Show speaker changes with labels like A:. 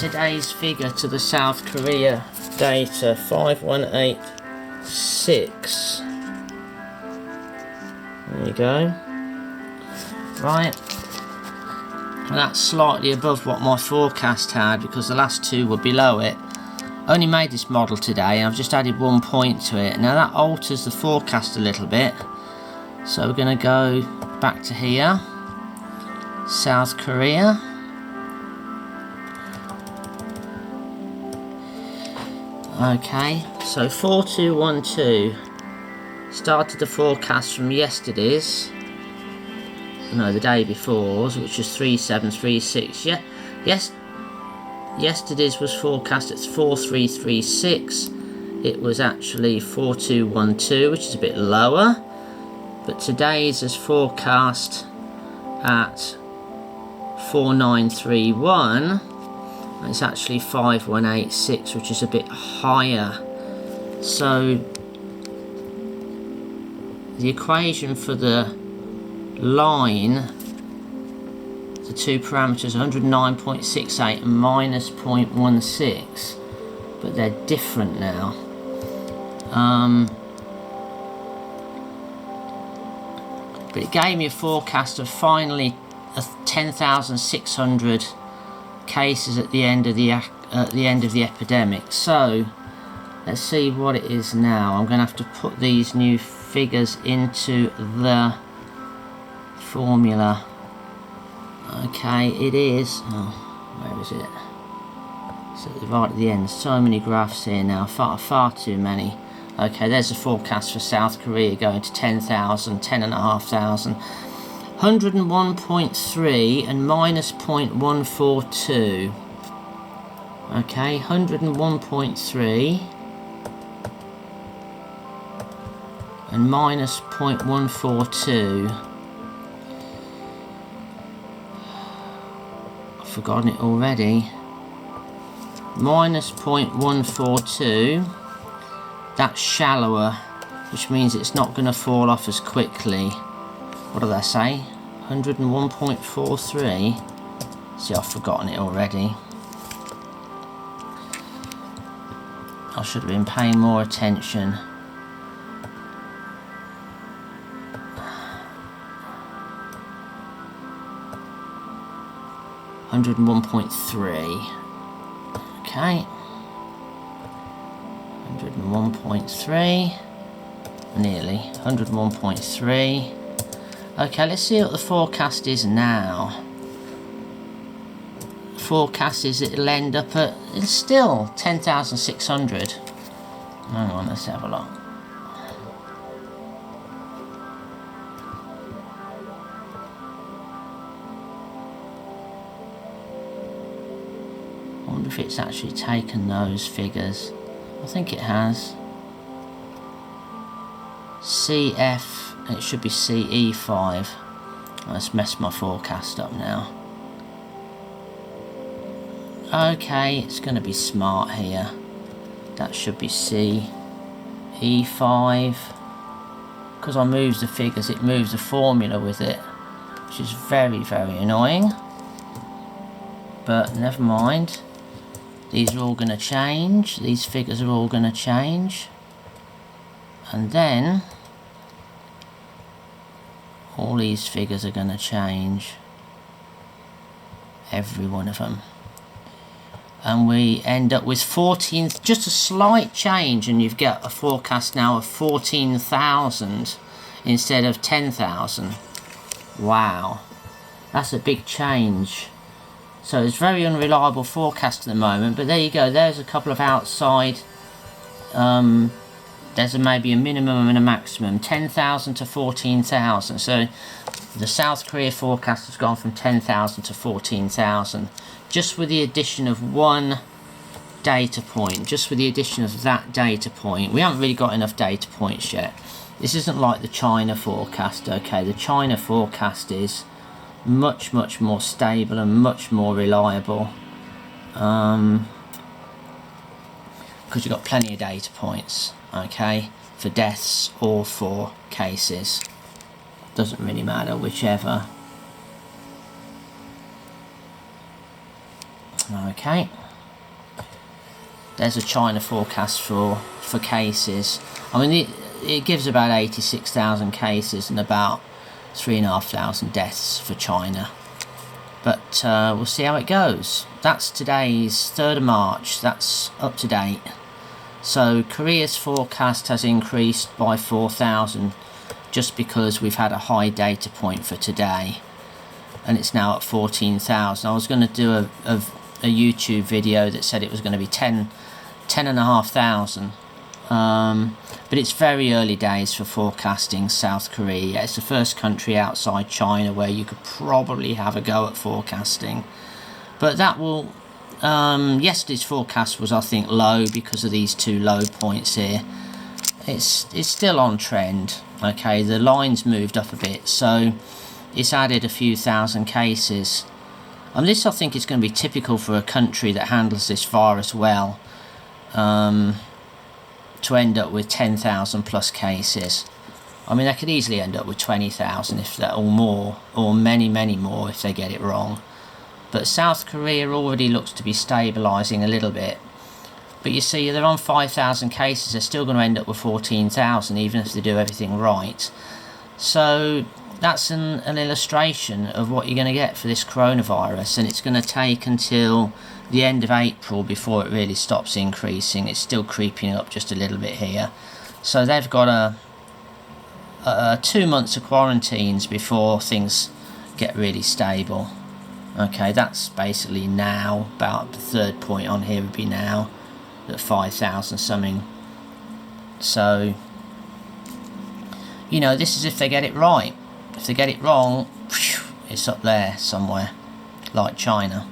A: today's figure to the South Korea data, 5186. There you go. Right. And that's slightly above what my forecast had because the last two were below it. I only made this model today and I've just added 1 point to it. Now that alters the forecast a little bit. So we're going to go back to here. South Korea. Okay, so 4212 started the forecast from yesterday's, no, the day before's, which was 3736. Yeah, yes, yesterday's was forecast at 4336. It was actually 4212, which is a bit lower, but today's is forecast at 4931. It's actually 5186, which is a bit higher. So the equation for the line, the two parameters, 109.68 and minus 0.16, but they're different now. But it gave me a forecast of finally 10,600 cases at the end of the epidemic. So let's see what it is now. I'm going to have to put these new figures into the formula. Okay, it is. Oh, where is it? So right at the end. So many graphs here now. Far too many. Okay, there's the forecast for South Korea going to 10,000, 10,500. 101.3 and minus 0.142. Okay, 101.3 and minus 0.142. I've forgotten it already. Minus 0.142. That's shallower, which means it's not going to fall off as quickly. What did I say? 101.43. See, I've forgotten it already. I should have been paying more attention. $101.3. Okay. 101.3. Nearly. 101.3. Okay, let's see what the forecast is now. Forecast is it'll end up at, it's still 10,600. Hang on, let's have a look. I wonder if it's actually taken those figures. I think it has. CF, it should be CE5. Let's mess my forecast up now. Okay, it's going to be smart here. That should be CE5. Because I moves the figures, it moves the formula with it, which is very, very annoying. But never mind. These are all going to change. These figures are all going to change. And then all these figures are going to change. Every one of them. And we end up with 14, just a slight change, and you've got a forecast now of 14,000 instead of 10,000. Wow. That's a big change. So it's very unreliable forecast at the moment, but there you go. There's a couple of outside. There's maybe a minimum and a maximum, 10,000 to 14,000. So the South Korea forecast has gone from 10,000 to 14,000, just with the addition of one data point, just with the addition of that data point. We haven't really got enough data points yet. This isn't like the China forecast, okay? The China forecast is much more stable and much more reliable. Because you've got plenty of data points, okay, for deaths or for cases. Doesn't really matter, whichever. Okay. There's a China forecast for cases. I mean, it gives about 86,000 cases and about 3,500 deaths for China. But we'll see how it goes. That's today's 3rd of March. That's up to date. So Korea's forecast has increased by 4,000 just because we've had a high data point for today. And it's now at 14,000. I was going to do a YouTube video that said it was going to be 10,500. But it's very early days for forecasting South Korea. It's the first country outside China where you could probably have a go at forecasting. But that will... yesterday's forecast was, I think, low because of these 2 low points here. It's still on trend. Okay, the line's moved up a bit, so it's added a few thousand cases. And this, I think, is going to be typical for a country that handles this virus well, to end up with 10,000 plus cases. I mean, they could easily end up with 20,000 if that, or more, or many more if they get it wrong. But South Korea already looks to be stabilising a little bit. But you see, they're on 5,000 cases, they're still going to end up with 14,000 even if they do everything right. So that's an illustration of what you're going to get for this coronavirus, and it's going to take until the end of April before it really stops increasing. It's still creeping up just a little bit here. So they've got 2 months of quarantines before things get really stable. Okay, that's basically now. About the 3rd point on here would be now at 5,000 something. So, you know, this is if they get it right. If they get it wrong, it's up there somewhere, like China.